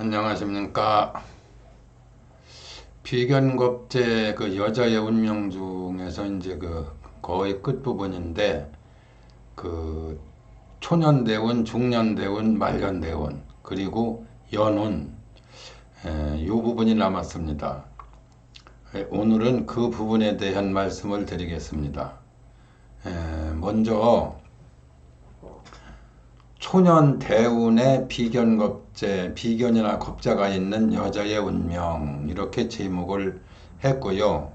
안녕하십니까. 비견겁제 그 여자의 운명 중에서 이제 그 거의 끝부분인데 그 초년대운, 중년대운, 말년대운 그리고 연운 이 부분이 남았습니다. 오늘은 그 부분에 대한 말씀을 드리겠습니다. 먼저 초년 대운의 비견겁제, 비견이나 겁자가 있는 여자의 운명 이렇게 제목을 했고요.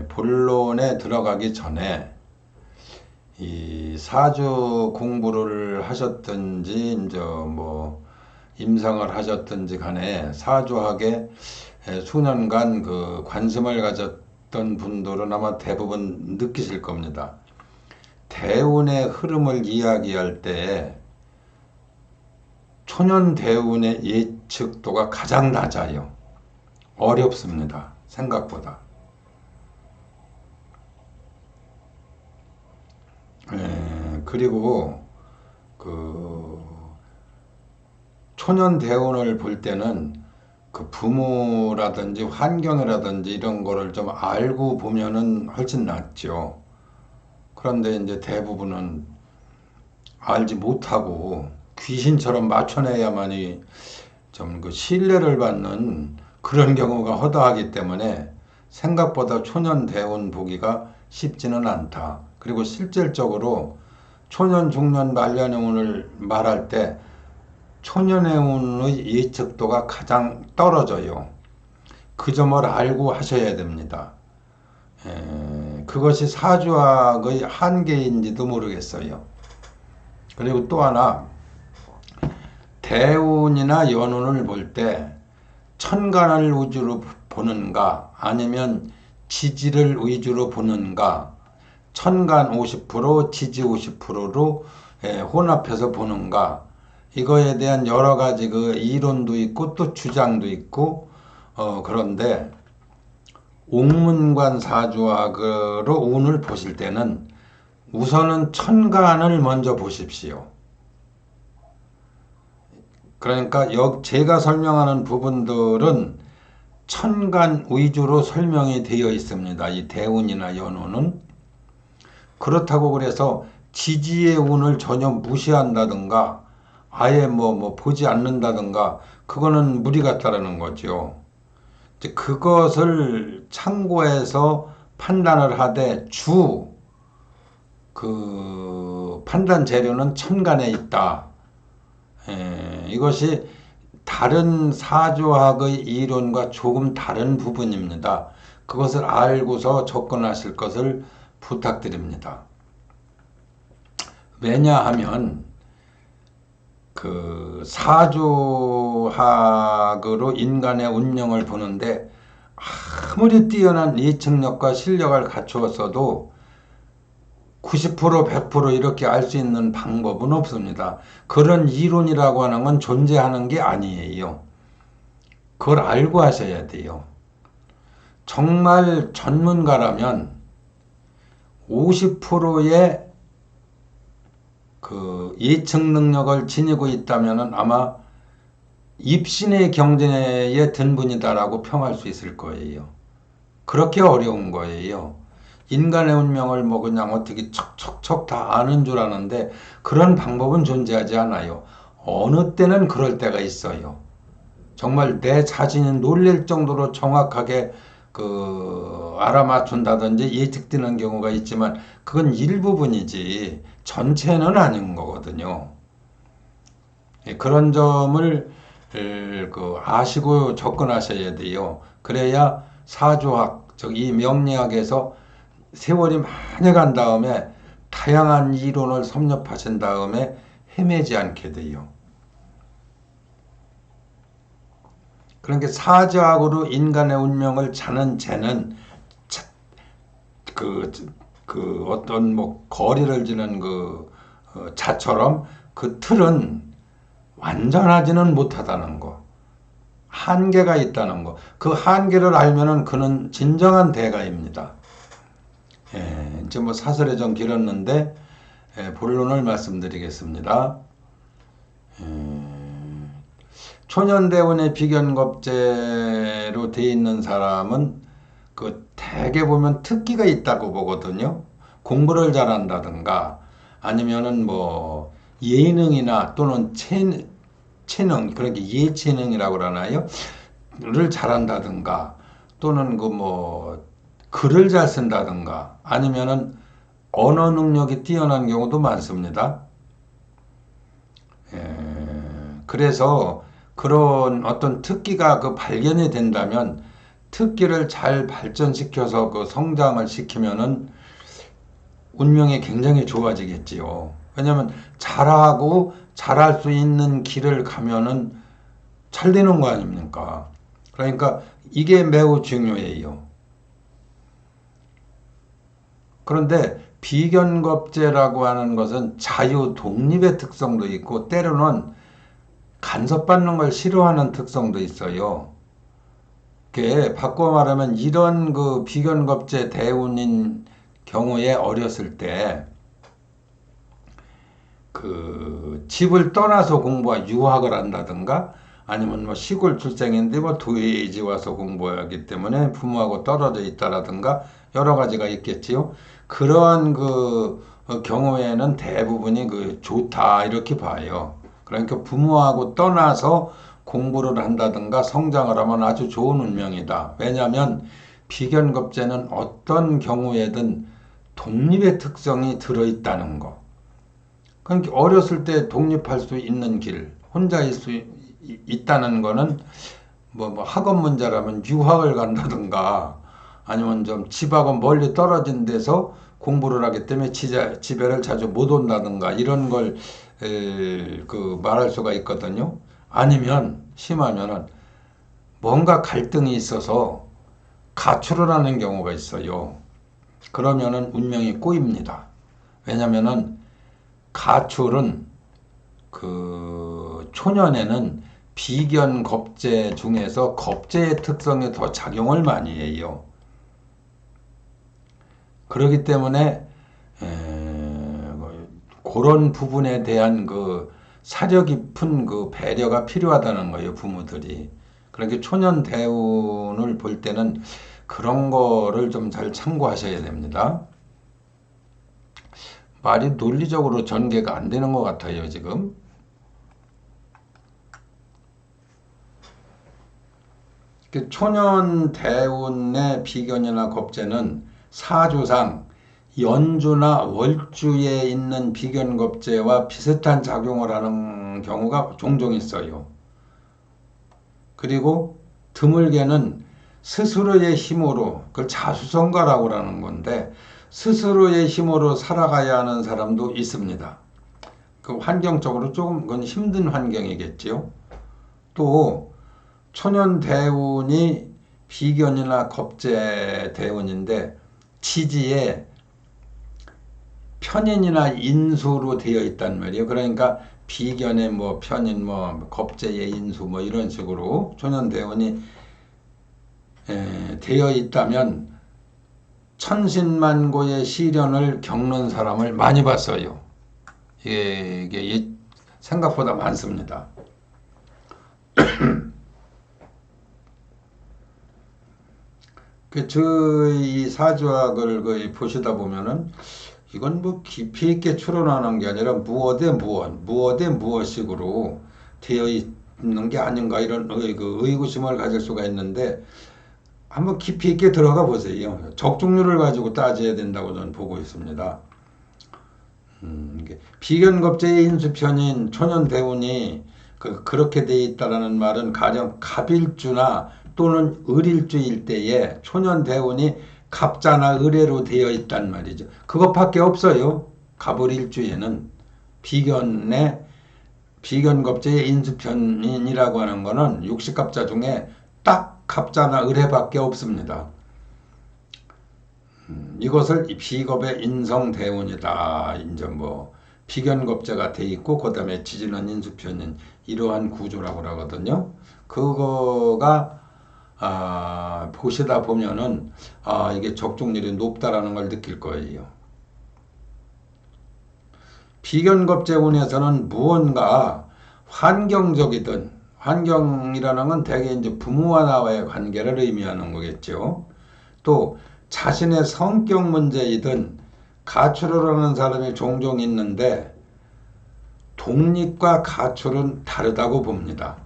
본론에 들어가기 전에 이 사주 공부를 하셨든지 이제 뭐 임상을 하셨든지 간에 사주학에 수년간 그 관심을 가졌던 분들은 아마 대부분 느끼실 겁니다. 대운의 흐름을 이야기할 때 초년 대운의 예측도가 가장 낮아요. 어렵습니다. 생각보다. 그리고 그 초년 대운을 볼 때는 그 부모라든지 환경이라든지 이런 거를 좀 알고 보면은 훨씬 낫죠. 그런데 이제 대부분은 알지 못하고 귀신처럼 맞춰내야만이 좀 그 신뢰를 받는 그런 경우가 허다하기 때문에 생각보다 초년 대운 보기가 쉽지는 않다. 그리고 실질적으로 초년, 중년, 말년의 운을 말할 때 초년의 운의 예측도가 가장 떨어져요. 그 점을 알고 하셔야 됩니다. 그것이 사주학의 한계인지도 모르겠어요. 그리고 또 하나, 대운이나 연운을 볼 때 천간을 위주로 보는가 아니면 지지를 위주로 보는가, 천간 50%, 지지 50%로 혼합해서 보는가, 이거에 대한 여러 가지 그 이론도 있고 또 주장도 있고 그런데 옥문관 사주학으로 운을 보실 때는 우선은 천간을 먼저 보십시오. 그러니까 제가 설명하는 부분들은 천간 위주로 설명이 되어 있습니다. 이 대운이나 연운은. 그렇다고 그래서 지지의 운을 전혀 무시한다든가 아예 뭐 보지 않는다든가 그거는 무리 같다라는 거죠. 이제 그것을 참고해서 판단을 하되 그 판단 재료는 천간에 있다. 이것이 다른 사주학의 이론과 조금 다른 부분입니다. 그것을 알고서 접근하실 것을 부탁드립니다. 왜냐하면 그 사주학으로 인간의 운명을 보는데 아무리 뛰어난 예측력과 실력을 갖추었어도 90% 100% 이렇게 알 수 있는 방법은 없습니다. 그런 이론이라고 하는 건 존재하는 게 아니에요. 그걸 알고 하셔야 돼요. 정말 전문가라면 50%의 그 예측 능력을 지니고 있다면 아마 입신의 경제에 든 분이다라고 평할 수 있을 거예요. 그렇게 어려운 거예요. 인간의 운명을 뭐 그냥 어떻게 척척척 다 아는 줄 아는데 그런 방법은 존재하지 않아요. 어느 때는 그럴 때가 있어요. 정말 내 자신이 놀랄 정도로 정확하게 그 알아맞춘다든지 예측되는 경우가 있지만 그건 일부분이지 전체는 아닌 거거든요. 그런 점을 그 아시고 접근하셔야 돼요. 그래야 사주학, 즉 이 명리학에서 세월이 많이 간 다음에 다양한 이론을 섭렵하신 다음에 헤매지 않게 돼요. 그러니까 사주학으로 인간의 운명을 자는 재는 그, 그 어떤 뭐 거리를 지는 그 자처럼 그 틀은 완전하지는 못하다는 거. 한계가 있다는 거. 그 한계를 알면은 그는 진정한 대가입니다. 이제 뭐 사설에 좀 길었는데 본론을 말씀드리겠습니다. 초년대운의 비견겁제로 돼 있는 사람은 그 대개 보면 특기가 있다고 보거든요. 공부를 잘한다든가 아니면은 뭐 예능이나 또는 체능, 그러니까 예체능이라고 그러나요? 를 잘한다든가 또는 그 뭐 글을 잘 쓴다든가 아니면은 언어 능력이 뛰어난 경우도 많습니다. 그래서 그런 어떤 특기가 그 발견이 된다면 특기를 잘 발전시켜서 그 성장을 시키면은 운명이 굉장히 좋아지겠지요. 왜냐하면 잘하고 잘할 수 있는 길을 가면은 잘 되는 거 아닙니까? 그러니까 이게 매우 중요해요. 그런데 비견겁제라고 하는 것은 자유 독립의 특성도 있고 때로는 간섭받는 걸 싫어하는 특성도 있어요. 그게 바꿔 말하면 이런 그 비견겁제 대운인 경우에 어렸을 때 그 집을 떠나서 공부와 유학을 한다든가 아니면 뭐 시골 출생인데 뭐 도시에 이제 와서 공부하기 때문에 부모하고 떨어져 있다라든가 여러 가지가 있겠지요. 그러한 그 경우에는 대부분이 그 좋다 이렇게 봐요. 그러니까 부모하고 떠나서 공부를 한다든가 성장을 하면 아주 좋은 운명이다. 왜냐하면 비견겁제는 어떤 경우에든 독립의 특성이 들어있다는 거. 그러니까 어렸을 때 독립할 수 있는 길, 혼자일 수 있다는 거는 뭐 학원 문제라면 유학을 간다든가 아니면 좀 집하고 멀리 떨어진 데서 공부를 하기 때문에 집에를 자주 못 온다든가 이런 걸 그 말할 수가 있거든요. 아니면 심하면은 뭔가 갈등이 있어서 가출을 하는 경우가 있어요. 그러면은 운명이 꼬입니다. 왜냐면은 가출은 그 초년에는 비견 겁제 중에서 겁제의 특성이 더 작용을 많이 해요. 그렇기 때문에 그런 부분에 대한 그 사려 깊은 그 배려가 필요하다는 거예요, 부모들이. 그렇게 초년 대운을 볼 때는 그런 거를 좀 잘 참고하셔야 됩니다. 말이 논리적으로 전개가 안 되는 것 같아요, 지금. 초년 대운의 비견이나 겁재는 사주상 연주나 월주에 있는 비견 겁재와 비슷한 작용을 하는 경우가 종종 있어요. 그리고 드물게는 스스로의 힘으로, 그걸 자수성가라고 하는 건데, 스스로의 힘으로 살아가야 하는 사람도 있습니다. 그 환경적으로 조금 그건 힘든 환경이겠지요. 또 초년 대운이 비견이나 겁재 대운인데 지지에 편인이나 인수로 되어 있단 말이에요. 그러니까 비견의 뭐 편인, 뭐 겁재의 인수, 뭐 이런 식으로 초년 대운이 되어 있다면 천신만고의 시련을 겪는 사람을 많이 봤어요. 이게 생각보다 많습니다. 저희 사주학을 거의 보시다 보면은 이건 뭐 깊이 있게 추론하는 게 아니라 무엇에 무엇, 무엇에 무엇식으로 되어 있는 게 아닌가 이런 의구심을 가질 수가 있는데 한번 깊이 있게 들어가 보세요. 적중률을 가지고 따져야 된다고 저는 보고 있습니다. 비견겁제의 인수편인 초년대운이 그렇게 돼 있다라는 말은 가령 갑일주나 또는 을일주일 때에 초년대운이 갑자나 을해로 되어 있단 말이죠. 그것밖에 없어요. 갑을일주에는 비견겁제의 인수편인이라고 하는 거는 육식갑자 중에 딱 갑자나 을해밖에 없습니다. 이것을 비겁의 인성대운이다. 이제 뭐 비견겁제가 돼 있고 그다음에 지지는 인수편인 이러한 구조라고 하거든요. 그거가 보시다 보면은 이게 적중률이 높다라는 걸 느낄 거예요. 비견겁제운에서는 무언가 환경적이든 환경이라는 건 대개 이제 부모와 나와의 관계를 의미하는 거겠죠. 또 자신의 성격 문제이든 가출을 하는 사람이 종종 있는데 독립과 가출은 다르다고 봅니다.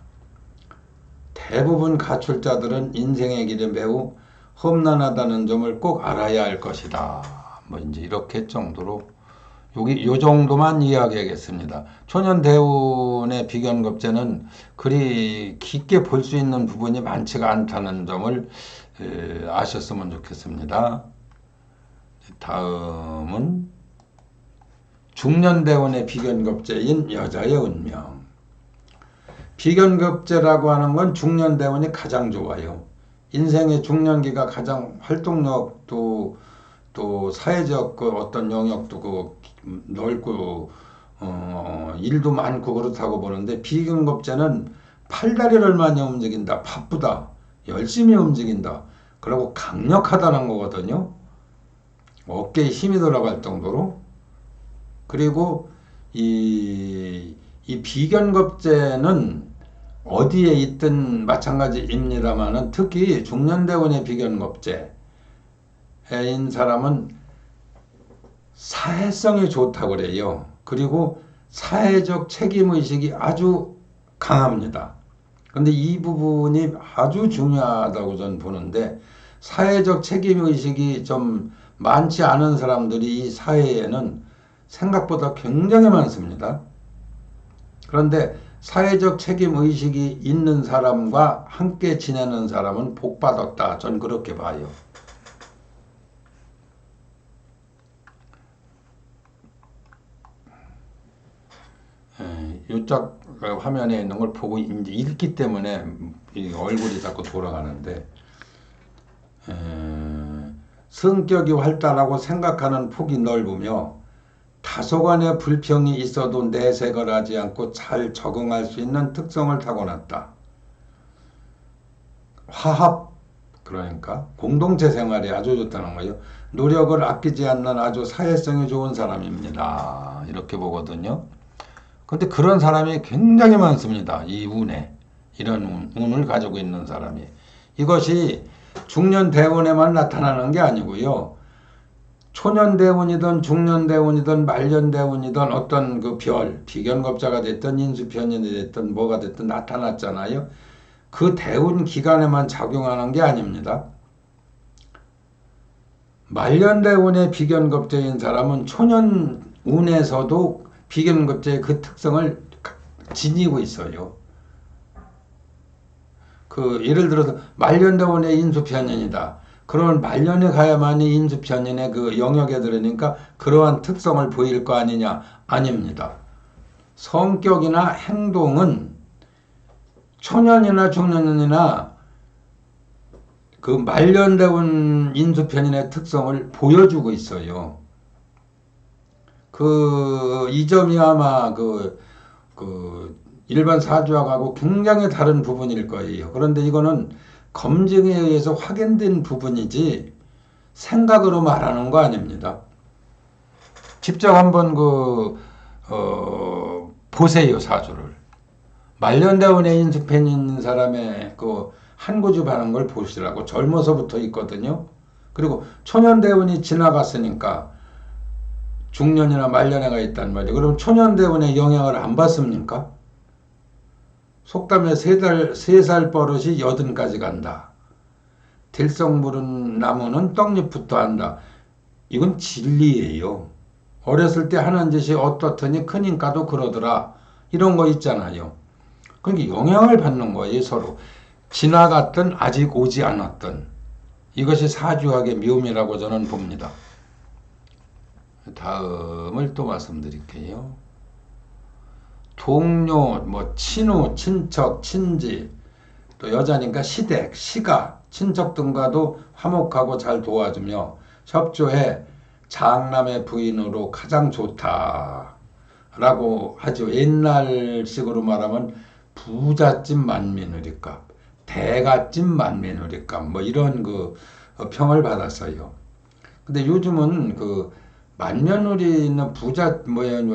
대부분 가출자들은 인생의 길이 매우 험난하다는 점을 꼭 알아야 할 것이다. 뭐 이제 이렇게 정도로 요 정도만 이야기하겠습니다. 초년대운의 비견급제는 그리 깊게 볼 수 있는 부분이 많지가 않다는 점을 아셨으면 좋겠습니다. 다음은 중년대운의 비견급제인 여자의 운명. 비견급제라고 하는 건 중년대운이 가장 좋아요. 인생의 중년기가 가장 활동력도 또 사회적 그 어떤 영역도 그 넓고 일도 많고 그렇다고 보는데 비견급제는 팔다리를 많이 움직인다, 바쁘다, 열심히 움직인다, 그리고 강력하다는 거거든요. 어깨에 힘이 들어갈 정도로. 그리고 이 비견급제는 어디에 있든 마찬가지입니다만은 특히 중년대운의 비견급제인 사람은 사회성이 좋다고 그래요. 그리고 사회적 책임의식이 아주 강합니다. 근데 이 부분이 아주 중요하다고 저는 보는데 사회적 책임의식이 좀 많지 않은 사람들이 이 사회에는 생각보다 굉장히 많습니다. 그런데 사회적 책임의식이 있는 사람과 함께 지내는 사람은 복받았다. 전 그렇게 봐요. 이쪽 화면에 있는 걸 보고 이제 읽기 때문에 얼굴이 자꾸 돌아가는데 성격이 활달하고 생각하는 폭이 넓으며 다소간의 불평이 있어도 내색을 하지 않고 잘 적응할 수 있는 특성을 타고났다. 화합, 그러니까 공동체 생활이 아주 좋다는 거예요. 노력을 아끼지 않는 아주 사회성이 좋은 사람입니다. 이렇게 보거든요. 근데 그런 사람이 굉장히 많습니다. 이 운에. 이런 운을 가지고 있는 사람이. 이것이 중년대운에만 나타나는 게 아니고요. 초년대운이든 중년대운이든 말년대운이든 어떤 그 비견급자가 됐든 인수편인이 됐든 뭐가 됐든 나타났잖아요. 그 대운 기간에만 작용하는 게 아닙니다. 말년대운의 비견급제인 사람은 초년운에서도 비견급제의 그 특성을 지니고 있어요. 예를 들어서 말년대운의 인수편인이다. 그러면 말년에 가야만이 인수편인의 그 영역에 들으니까 그러한 특성을 보일 거 아니냐? 아닙니다. 성격이나 행동은 초년이나 중년이나 그 말년대운 인수편인의 특성을 보여주고 있어요. 이 점이 아마 일반 사주학하고 굉장히 다른 부분일 거예요. 그런데 이거는 검증에 의해서 확인된 부분이지 생각으로 말하는 거 아닙니다. 직접 한번 보세요, 사주를. 말년대운에 인수편인 사람의 한고집 하는 걸 보시라고. 젊어서부터 있거든요. 그리고 초년대운이 지나갔으니까 중년이나 말년에가 있단 말이에요. 그럼 초년대운의 영향을 안 받습니까? 속담에 3살 버릇이 80까지 간다. 들성 무른 나무는 떡잎부터 한다. 이건 진리예요. 어렸을 때 하는 짓이 어떻더니 크니까도 그러더라. 이런 거 있잖아요. 그러니까 영향을 받는 거예요, 서로. 지나갔든 아직 오지 않았든. 이것이 사주학의 묘미라고 저는 봅니다. 다음을 또 말씀드릴게요. 동료, 친우, 친척, 친지, 또 여자니까 시댁, 시가, 친척 등과도 화목하고 잘 도와주며 협조해 장남의 부인으로 가장 좋다라고 하죠. 옛날식으로 말하면 부잣집 만며느리값, 대갓집 만며느리값 이런 평을 받았어요. 근데 요즘은 만며느리는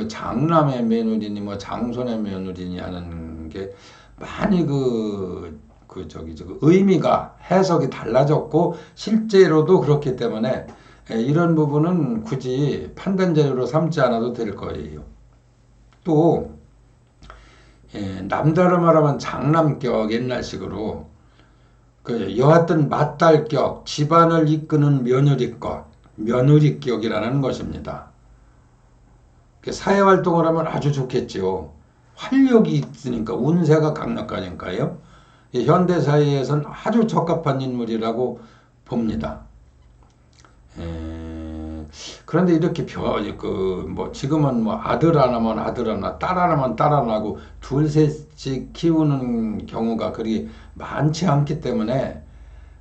장남의 며느리니 장손의 며느리니 하는 이런 게 많이 의미가 해석이 달라졌고 실제로도 그렇기 때문에 이런 부분은 굳이 판단 재료로 삼지 않아도 될 거예요. 또 남다른 말하면 장남격 옛날식으로 여하튼 맏딸격 집안을 이끄는 며느리격이라는 것입니다. 사회활동을 하면 아주 좋겠지요. 활력이 있으니까 운세가 강력하니까요. 현대사회에서는 아주 적합한 인물이라고 봅니다. 그런데 이렇게 지금은 아들 하나면 아들 하나, 딸 하나면 딸 하나고 둘, 셋씩 키우는 경우가 그리 많지 않기 때문에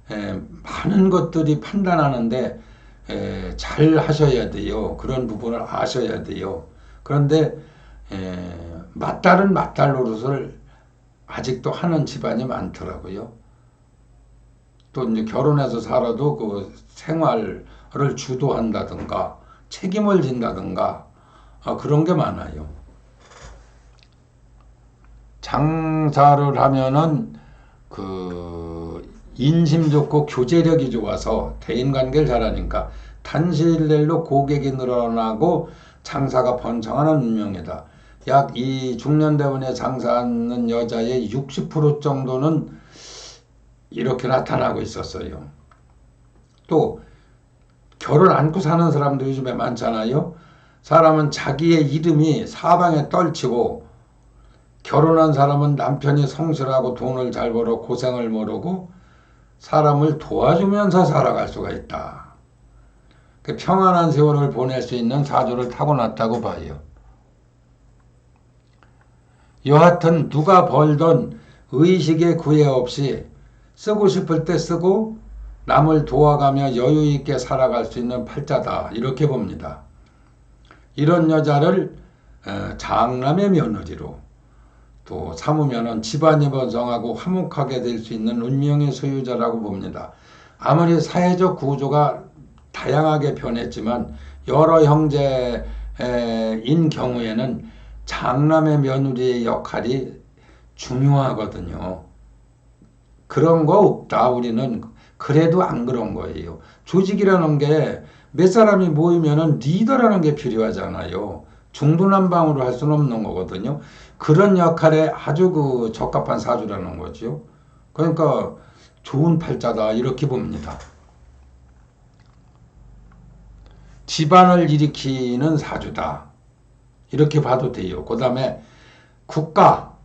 많은 것들이 판단하는데 잘 하셔야 돼요. 그런 부분을 아셔야 돼요. 그런데 맏딸은 맏딸 노릇을 아직도 하는 집안이 많더라고요. 또 이제 결혼해서 살아도 그 생활을 주도한다든가 책임을 진다든가 그런 게 많아요. 장사를 하면은 인심 좋고 교제력이 좋아서 대인관계를 잘하니까 단시일내로 고객이 늘어나고 장사가 번창하는 운명이다. 약 이 중년대원에 장사하는 여자의 60% 정도는 이렇게 나타나고 있었어요. 또 결혼 안고 사는 사람도 요즘에 많잖아요. 사람은 자기의 이름이 사방에 떨치고 결혼한 사람은 남편이 성실하고 돈을 잘 벌어 고생을 모르고 사람을 도와주면서 살아갈 수가 있다. 평안한 세월을 보낼 수 있는 사주를 타고났다고 봐요. 여하튼 누가 벌던 의식에 구애 없이 쓰고 싶을 때 쓰고 남을 도와가며 여유 있게 살아갈 수 있는 팔자다. 이렇게 봅니다. 이런 여자를 장남의 며느리로 또 삼으면은 집안이 번성하고 화목하게 될 수 있는 운명의 소유자라고 봅니다. 아무리 사회적 구조가 다양하게 변했지만 여러 형제인 경우에는 장남의 며느리의 역할이 중요하거든요. 그런 거 없다. 우리는 그래도 안 그런 거예요. 조직이라는 게 몇 사람이 모이면은 리더라는 게 필요하잖아요. 중구난방으로 할 수는 없는 거거든요. 그런 역할에 아주 적합한 사주라는 거죠. 그러니까 좋은 팔자다 이렇게 봅니다. 집안을 일으키는 사주다. 이렇게 봐도 돼요. 그 다음에 국가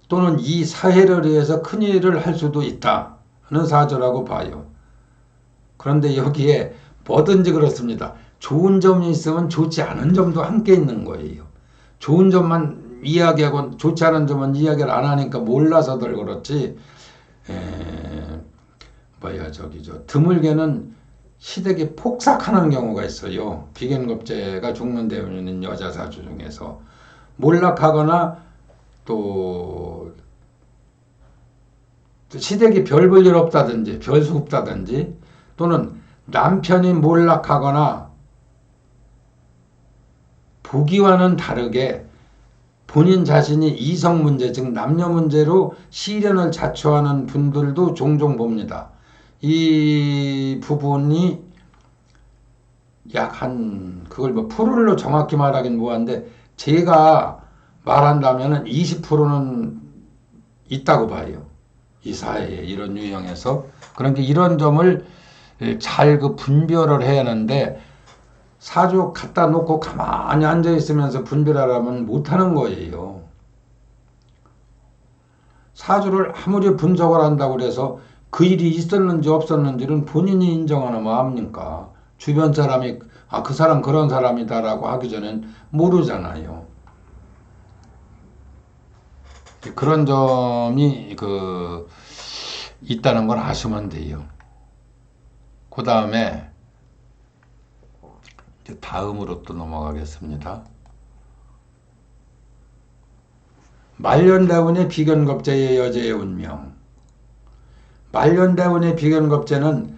또는 이 사회를 위해서 큰일을 할 수도 있다는 사주라고 봐요. 그런데 여기에 뭐든지 그렇습니다. 좋은 점이 있으면 좋지 않은 점도 함께 있는 거예요. 좋은 점만 이야기하고 좋지 않은 점은 이야기를 안 하니까 몰라서들 그렇지. 드물게는 시댁이 폭삭하는 경우가 있어요. 비견겁제가 죽는 데 있는 여자 사주 중에서 몰락하거나 또 시댁이 별 볼 일 없다든지 별수 없다든지 또는 남편이 몰락하거나 보기와는 다르게 본인 자신이 이성 문제 즉 남녀 문제로 시련을 자초하는 분들도 종종 봅니다. 이 부분이 그걸 프로로 정확히 말하긴 뭐한데 제가 말한다면은 20%는 있다고 봐요. 이 사회에 이런 유형에서. 그러니까 이런 점을 잘 분별을 해야 하는데 사주 갖다 놓고 가만히 앉아 있으면서 분별하라면 못하는 거예요. 사주를 아무리 분석을 한다고 해서 그 일이 있었는지 없었는지는 본인이 인정하는 뭐 합니까? 주변 사람이 그 사람 그런 사람이다라고 하기 전엔 모르잖아요. 그런 점이 있다는 걸 아시면 돼요. 그 다음에 다음으로 또 넘어가겠습니다. 말년대운의 비견겁제의 여제의 운명. 말년대운의 비견겁제는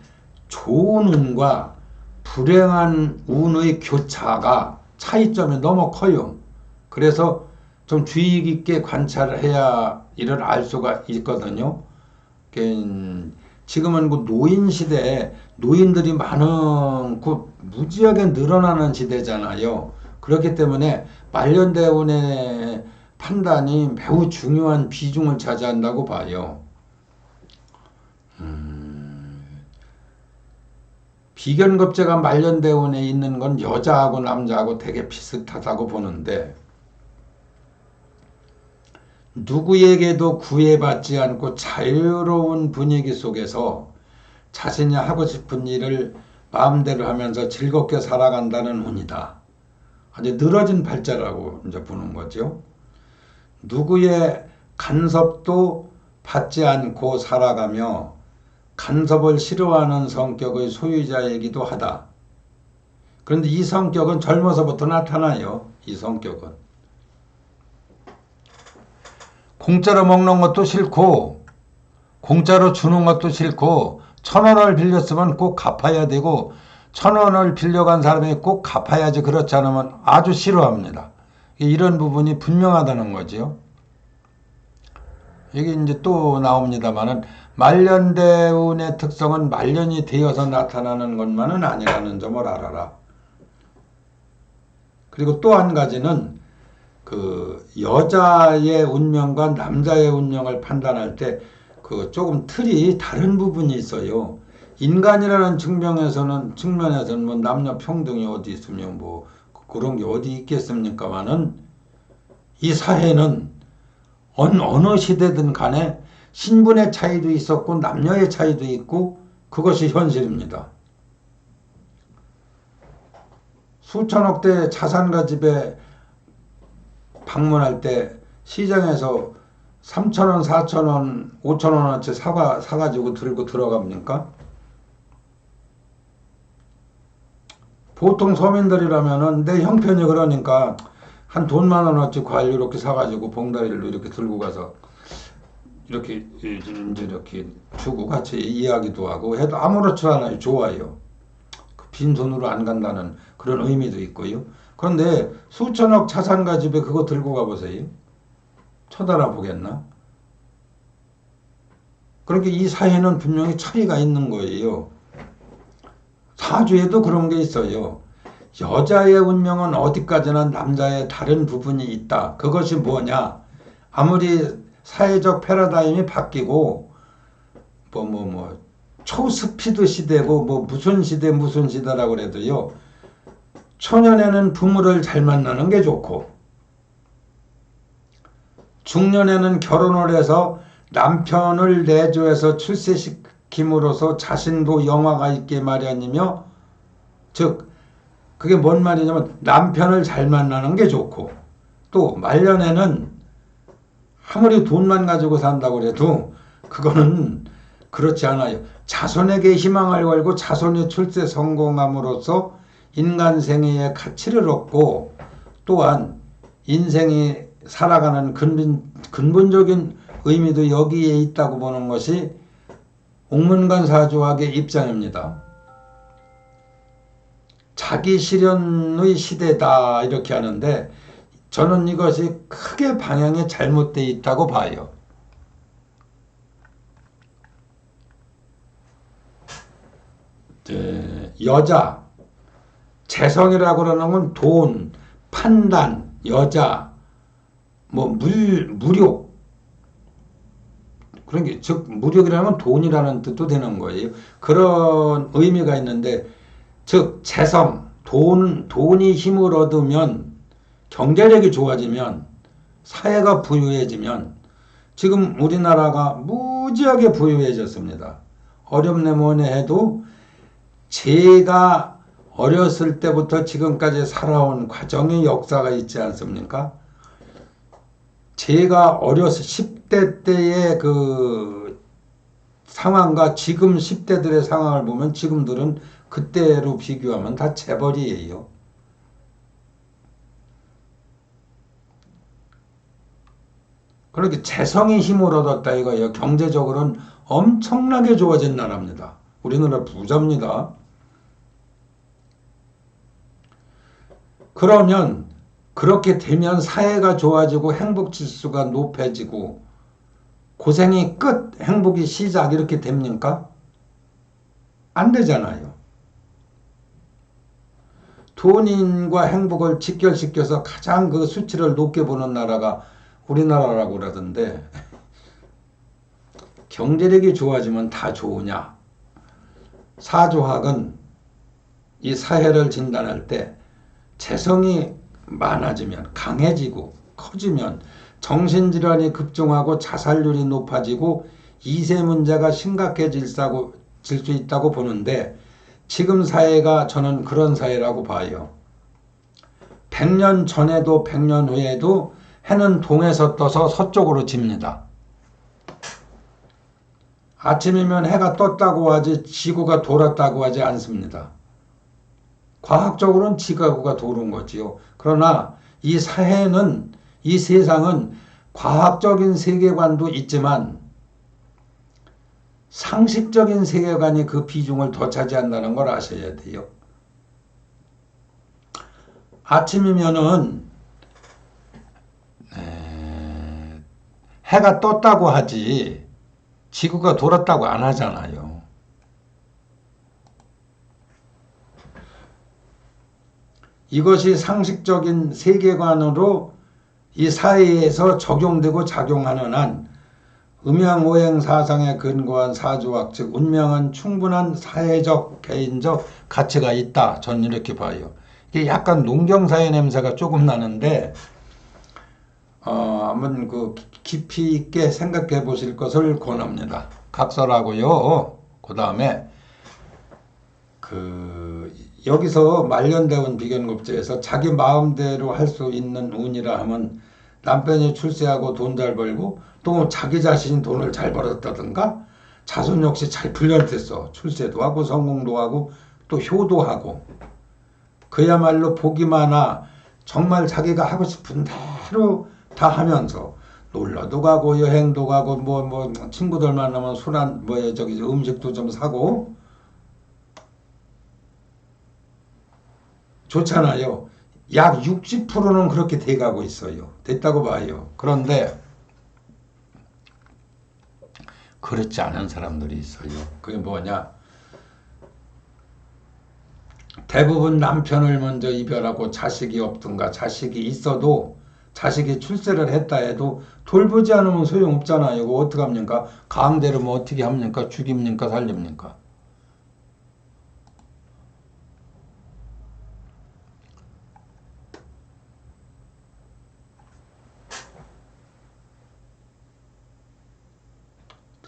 좋은 운과 불행한 운의 교차가 차이점이 너무 커요. 그래서 좀 주의 깊게 관찰해야 이를 알 수가 있거든요. 지금은 그 노인 시대에 노인들이 많고 무지하게 늘어나는 시대잖아요. 그렇기 때문에 말년대운의 판단이 매우 중요한 비중을 차지한다고 봐요. 비견급제가 말년대운에 있는 건 여자하고 남자하고 되게 비슷하다고 보는데, 누구에게도 구애받지 않고 자유로운 분위기 속에서 자신이 하고 싶은 일을 마음대로 하면서 즐겁게 살아간다는 운이다. 아주 늘어진 발자라고 이제 보는 거죠. 누구의 간섭도 받지 않고 살아가며 간섭을 싫어하는 성격의 소유자이기도 하다. 그런데 이 성격은 젊어서부터 나타나요. 이 성격은. 공짜로 먹는 것도 싫고 공짜로 주는 것도 싫고 1,000원을 빌렸으면 꼭 갚아야 되고 1,000원을 빌려간 사람이 꼭 갚아야지, 그렇지 않으면 아주 싫어합니다. 이런 부분이 분명하다는 거죠. 이게 이제 또 나옵니다만은 말년대운의 특성은 말년이 되어서 나타나는 것만은 아니라는 점을 알아라. 그리고 또 한 가지는 그 여자의 운명과 남자의 운명을 판단할 때 그 조금 틀이 다른 부분이 있어요. 인간이라는 측면에서는 뭐 남녀 평등이 어디 있으면 뭐 그런 게 어디 있겠습니까만은 이 사회는 어느 시대든 간에 신분의 차이도 있었고 남녀의 차이도 있고 그것이 현실입니다. 수천억 대 자산가 집에 방문할 때 시장에서 3,000원, 4,000원, 5,000원어치 사가지고 들고 들어갑니까? 보통 서민들이라면은 내 형편이 그러니까 한 돈 10,000원어치 과일 이렇게 사가지고 봉다리로 이렇게 들고 가서 이렇게 주고 같이 이야기도 하고 해도 아무렇지 않아요. 좋아요. 빈손으로 안 간다는 그런 의미도 있고요. 그런데 수천억 자산가 집에 그거 들고 가보세요. 쳐다나 보겠나? 그렇게 이 사회는 분명히 차이가 있는 거예요. 사주에도 그런 게 있어요. 여자의 운명은 어디까지나 남자의 다른 부분이 있다. 그것이 뭐냐? 아무리 사회적 패러다임이 바뀌고 초스피드 시대고 무슨 시대라고 그래도요. 초년에는 부모를 잘 만나는 게 좋고 중년에는 결혼을 해서 남편을 내조해서 출세시킴으로써 자신도 영화가 있게 마련이며, 즉 그게 뭔 말이냐면 남편을 잘 만나는 게 좋고, 또 말년에는 아무리 돈만 가지고 산다고 해도 그거는 그렇지 않아요. 자손에게 희망을 걸고 자손이 출세 성공함으로써 인간 생애의 가치를 얻고, 또한 인생이 살아가는 근본적인 의미도 여기에 있다고 보는 것이 옥문관사주학의 입장입니다. 자기 실현의 시대다 이렇게 하는데 저는 이것이 크게 방향이 잘못되어 있다고 봐요. 여자, 재성이라고 그러는 건 돈, 판단, 여자, 무력. 그런 게, 즉, 무력이라는 건 돈이라는 뜻도 되는 거예요. 그런 의미가 있는데, 즉, 재성, 돈이 힘을 얻으면, 경제력이 좋아지면, 사회가 부유해지면, 지금 우리나라가 무지하게 부유해졌습니다. 어렵네 뭐네 해도 제가 어렸을 때부터 지금까지 살아온 과정의 역사가 있지 않습니까? 제가 어렸을 10대 때의 그 상황과 지금 10대들의 상황을 보면 지금들은 그때로 비교하면 다 재벌이에요. 그렇게 재성이 힘을 얻었다 이거예요. 경제적으로는 엄청나게 좋아진 나라입니다. 우리나라 부자입니다. 그러면 그렇게 되면 사회가 좋아지고 행복 지수가 높아지고 고생이 끝, 행복이 시작 이렇게 됩니까? 안 되잖아요. 돈인과 행복을 직결시켜서 가장 그 수치를 높게 보는 나라가 우리나라라고 그러던데 경제력이 좋아지면 다 좋으냐? 사주학은 이 사회를 진단할 때 재성이 많아지면 강해지고 커지면 정신질환이 급증하고 자살률이 높아지고 2세 문제가 심각해질 수 있다고 보는데 지금 사회가 저는 그런 사회라고 봐요. 100년 전에도 100년 후에도 해는 동에서 떠서 서쪽으로 집니다. 아침이면 해가 떴다고 하지 지구가 돌았다고 하지 않습니다. 과학적으로는 지구가 도는 거지요. 그러나 이 사회는, 이 세상은 과학적인 세계관도 있지만 상식적인 세계관이 그 비중을 더 차지한다는 걸 아셔야 돼요. 아침이면은 해가 떴다고 하지 지구가 돌았다고 안 하잖아요. 이것이 상식적인 세계관으로 이 사회에서 적용되고 작용하는 한 음양오행 사상에 근거한 사주학, 즉 운명은 충분한 사회적, 개인적 가치가 있다. 저는 이렇게 봐요. 이게 약간 농경사회 냄새가 조금 나는데 한번 그 깊이 있게 생각해 보실 것을 권합니다. 각설하고요. 그 다음에 여기서 말년대운 비견급제에서 자기 마음대로 할 수 있는 운이라 하면 남편이 출세하고 돈 잘 벌고 또 자기 자신이 돈을 잘 벌었다든가 자손 역시 잘 풀려됐어. 출세도 하고 성공도 하고 또 효도하고 그야말로 복이 많아 정말 자기가 하고 싶은 대로 다 하면서 놀러도 가고 여행도 가고 뭐 친구들 만나면 음식도 좀 사고 좋잖아요. 약 60%는 그렇게 돼가고 있어요. 됐다고 봐요. 그런데 그렇지 않은 사람들이 있어요. 그게 뭐냐? 대부분 남편을 먼저 이별하고 자식이 없든가 자식이 있어도 자식이 출세를 했다 해도 돌보지 않으면 소용없잖아요. 이거 어떡합니까? 강제로 뭐 어떻게 합니까? 죽입니까? 살립니까?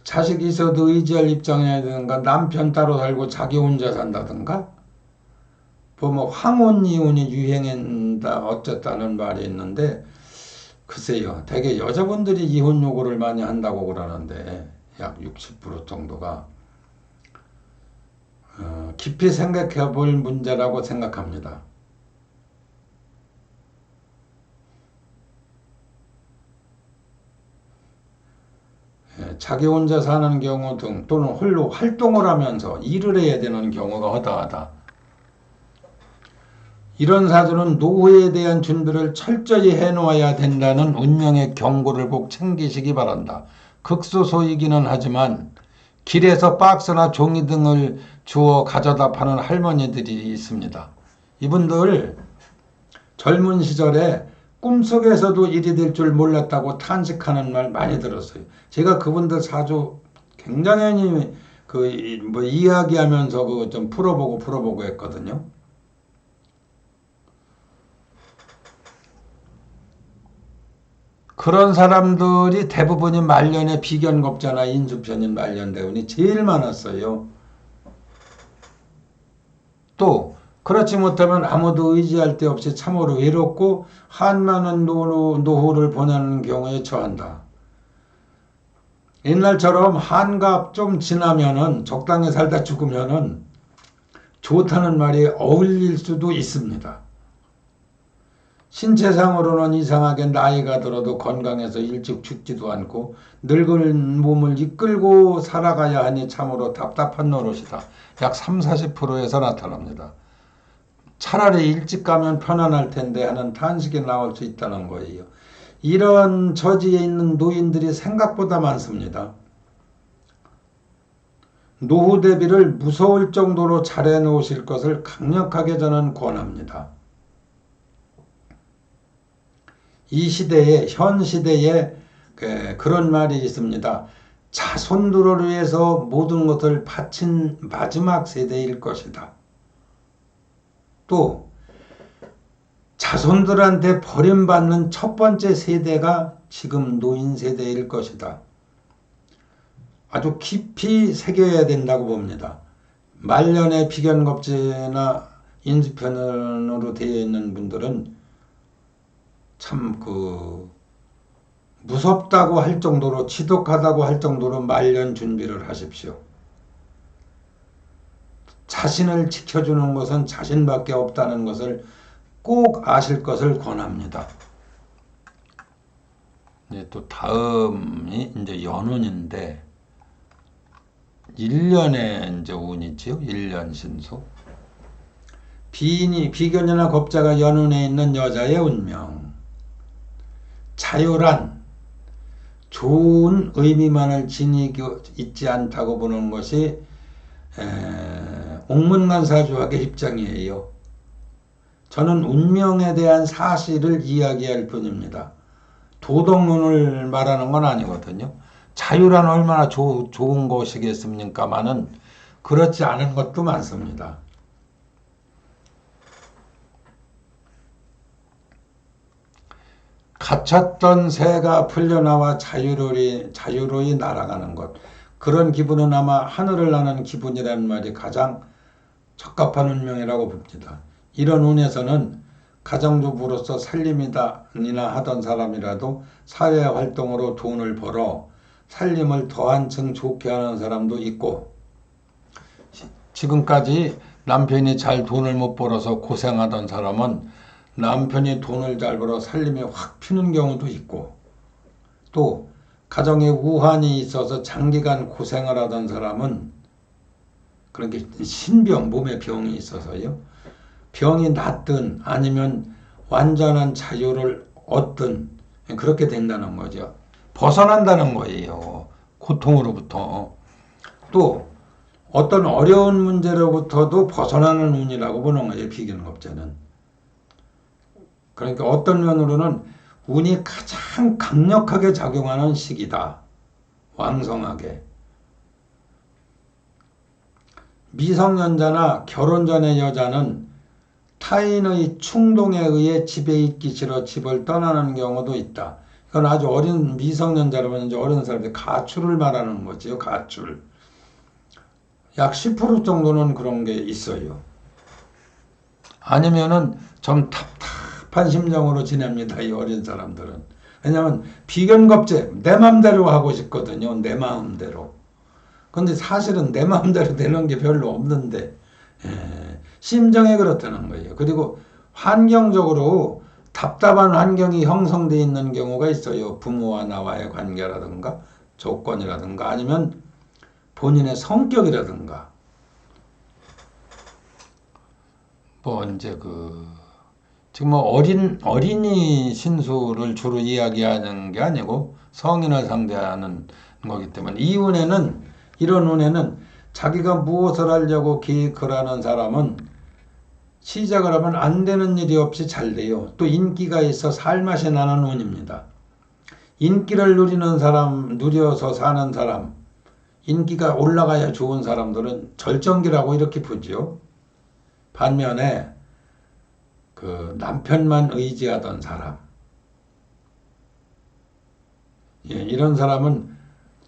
자식이 있어도 의지할 입장이어야 되는가? 남편 따로 살고 자기 혼자 산다든가? 뭐 황혼 이혼이 유행한다 어쨌다는 말이 있는데 글쎄요. 대개 여자분들이 이혼 요구를 많이 한다고 그러는데 약 60% 정도가 깊이 생각해 볼 문제라고 생각합니다. 자기 혼자 사는 경우 등 또는 홀로 활동을 하면서 일을 해야 되는 경우가 허다하다. 이런 사주는 노후에 대한 준비를 철저히 해놓아야 된다는 운명의 경고를 꼭 챙기시기 바란다. 극소소이기는 하지만 길에서 박스나 종이 등을 주워 가져다 파는 할머니들이 있습니다. 이분들 젊은 시절에 꿈속에서도 일이 될 줄 몰랐다고 탄식하는 말 많이 들었어요. 제가 그분들 사주 굉장히 이야기하면서 좀 풀어보고 했거든요. 그런 사람들이 대부분이 말년에 비견겁자나 인수편인 말년대운이 제일 많았어요. 또 그렇지 못하면 아무도 의지할 데 없이 참으로 외롭고 한많은 노후를 보내는 경우에 처한다. 옛날처럼 한갑 좀 지나면은 적당히 살다 죽으면은 좋다는 말이 어울릴 수도 있습니다. 신체상으로는 이상하게 나이가 들어도 건강해서 일찍 죽지도 않고 늙은 몸을 이끌고 살아가야 하니 참으로 답답한 노릇이다. 약 30-40%에서 나타납니다. 차라리 일찍 가면 편안할 텐데 하는 탄식이 나올 수 있다는 거예요. 이런 처지에 있는 노인들이 생각보다 많습니다. 노후 대비를 무서울 정도로 잘해 놓으실 것을 강력하게 저는 권합니다. 이 시대에, 현 시대에 그런 말이 있습니다. 자손들을 위해서 모든 것을 바친 마지막 세대일 것이다. 또 자손들한테 버림받는 첫 번째 세대가 지금 노인 세대일 것이다. 아주 깊이 새겨야 된다고 봅니다. 말년에 비견겁제나 인수편으로 되어 있는 분들은 참 무섭다고 할 정도로, 지독하다고 할 정도로 말년 준비를 하십시오. 자신을 지켜주는 것은 자신밖에 없다는 것을 꼭 아실 것을 권합니다. 또 다음이 이제 연운인데 1년의 이제 운이지요. 1년 신수. 비견이나 겁자가 연운에 있는 여자의 운명. 자유란 좋은 의미만을 지니고 있지 않다고 보는 것이 옥문간사주학의 입장이에요. 저는 운명에 대한 사실을 이야기할 뿐입니다. 도덕론을 말하는 건 아니거든요. 자유란 얼마나 좋은 것이겠습니까마는 그렇지 않은 것도 많습니다. 갇혔던 새가 풀려나와 자유로이 날아가는 것. 그런 기분은 아마 하늘을 나는 기분이라는 말이 가장 적합한 운명이라고 봅니다. 이런 운에서는 가정주부로서 살림이나 하던 사람이라도 사회활동으로 돈을 벌어 살림을 더 한층 좋게 하는 사람도 있고, 지금까지 남편이 잘 돈을 못 벌어서 고생하던 사람은 남편이 돈을 잘 벌어 살림이 확 피는 경우도 있고, 또 가정에 우환이 있어서 장기간 고생을 하던 사람은 그렇게 신병, 몸에 병이 있어서요, 병이 낫든 아니면 완전한 자유를 얻든 그렇게 된다는 거죠. 벗어난다는 거예요. 고통으로부터. 또 어떤 어려운 문제로부터도 벗어나는 운이라고 보는 거예요. 비견겁자는. 그러니까 어떤 면으로는 운이 가장 강력하게 작용하는 시기다. 왕성하게. 미성년자나 결혼 전의 여자는 타인의 충동에 의해 집에 있기 싫어 집을 떠나는 경우도 있다. 이건 아주 어린 미성년자라면 이제 어린 사람들 가출을 말하는 거지요. 가출. 약 10% 정도는 그런 게 있어요. 아니면은 좀 답답한 심정으로 지냅니다. 이 어린 사람들은. 왜냐하면 비견겁제 내 마음대로 하고 싶거든요. 내 마음대로. 근데 사실은 내 마음대로 되는 게 별로 없는데 심정에 그렇다는 거예요. 그리고 환경적으로 답답한 환경이 형성되어 있는 경우가 있어요. 부모와 나와의 관계라든가 조건이라든가 아니면 본인의 성격이라든가. 뭐 이제 지금 뭐 어린이 신수를 주로 이야기하는 게 아니고 성인을 상대하는 거기 때문에 이런 운에는 자기가 무엇을 하려고 계획을 하는 사람은 시작을 하면 안 되는 일이 없이 잘 돼요. 또 인기가 있어 살맛이 나는 운입니다. 인기를 누려서 사는 사람, 인기가 올라가야 좋은 사람들은 절정기라고 이렇게 보죠. 반면에 남편만 의지하던 사람, 이런 사람은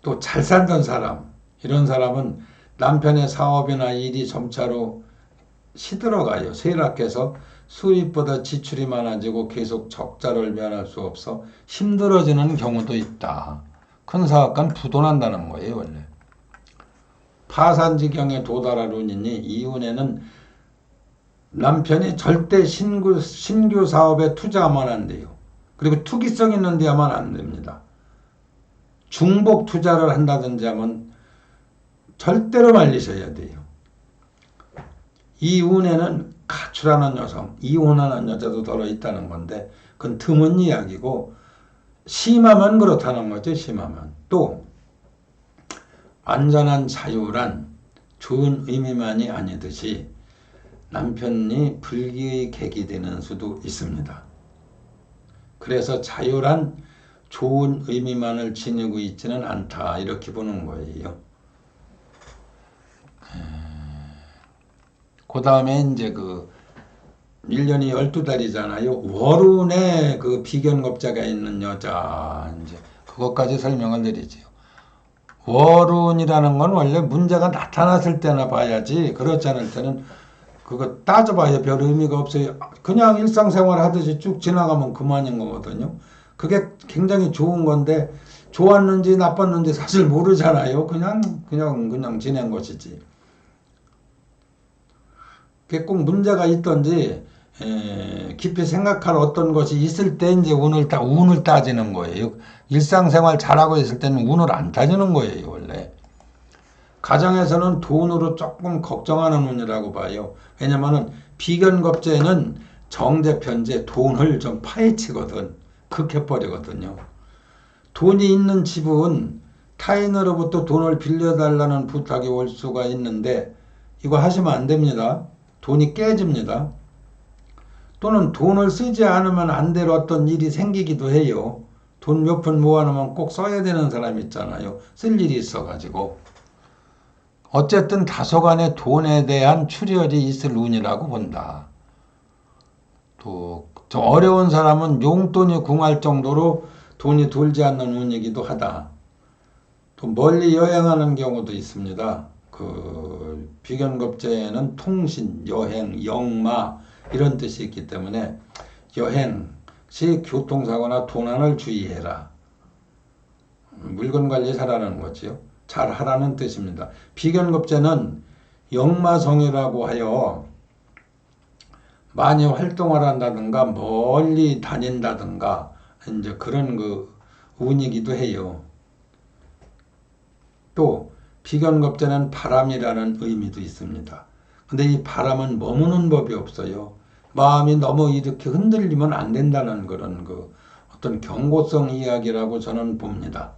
또 잘 살던 사람, 이런 사람은 남편의 사업이나 일이 점차로 시들어가요. 쇠락해서 수입보다 지출이 많아지고 계속 적자를 면할 수 없어 힘들어지는 경우도 있다. 큰 사업가는 부도난다는 거예요. 원래. 파산지경에 도달할 운이니 이 운에는 남편이 절대 신규 사업에 투자하면 안 돼요. 그리고 투기성 있는 데 하면 안 됩니다. 중복 투자를 한다든지 하면 절대로 말리셔야 돼요. 이 운에는 가출하는 여성, 이혼하는 여자도 들어 있다는 건데 그건 드문 이야기고 심하면 그렇다는 거죠. 심하면. 또 완전한 자유란 좋은 의미만이 아니듯이 남편이 불기의 객이 되는 수도 있습니다. 그래서 자유란 좋은 의미만을 지니고 있지는 않다 이렇게 보는 거예요. 그 다음에 이제 그 1년이 12달이잖아요. 월운에 그 비견겁자가 있는 여자 이제 그것까지 설명을 드리지요. 월운이라는 건 원래 문제가 나타났을 때나 봐야지 그렇지 않을 때는 그거 따져봐야 별 의미가 없어요. 그냥 일상생활 하듯이 쭉 지나가면 그만인 거거든요. 그게 굉장히 좋은 건데 좋았는지 나빴는지 사실 모르잖아요. 그냥 지낸 것이지. 그게 꼭 문제가 있던지 깊이 생각할 어떤 것이 있을 때 이제 운을 따지는 거예요. 일상생활 잘하고 있을 때는 운을 안 따지는 거예요, 원래. 가정에서는 돈으로 조금 걱정하는 운이라고 봐요. 왜냐면은 비견겁제는 정제편제 돈을 좀 파헤치거든. 극해버리거든요. 돈이 있는 집은 타인으로부터 돈을 빌려달라는 부탁이 올 수가 있는데 이거 하시면 안 됩니다. 돈이 깨집니다. 또는 돈을 쓰지 않으면 안 될 어떤 일이 생기기도 해요. 돈 몇 푼 모아놓으면 꼭 써야 되는 사람 있잖아요. 쓸 일이 있어가지고. 어쨌든 다소간의 돈에 대한 출혈이 있을 운이라고 본다. 또 좀 어려운 사람은 용돈이 궁할 정도로 돈이 돌지 않는 운이기도 하다. 또 멀리 여행하는 경우도 있습니다. 그 비견겁제에는 통신, 여행, 역마 이런 뜻이 있기 때문에 여행 시 교통사고나 도난을 주의해라. 물건 관리 잘하라는 거지요. 잘하라는 뜻입니다. 비견겁제는 역마성이라고 하여 많이 활동을 한다든가 멀리 다닌다든가 이제 그런 그 운이기도 해요. 또 비견겁제는 바람이라는 의미도 있습니다. 근데 이 바람은 머무는 법이 없어요. 마음이 너무 이렇게 흔들리면 안 된다는 그런 그 어떤 경고성 이야기라고 저는 봅니다.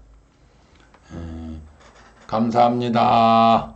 감사합니다.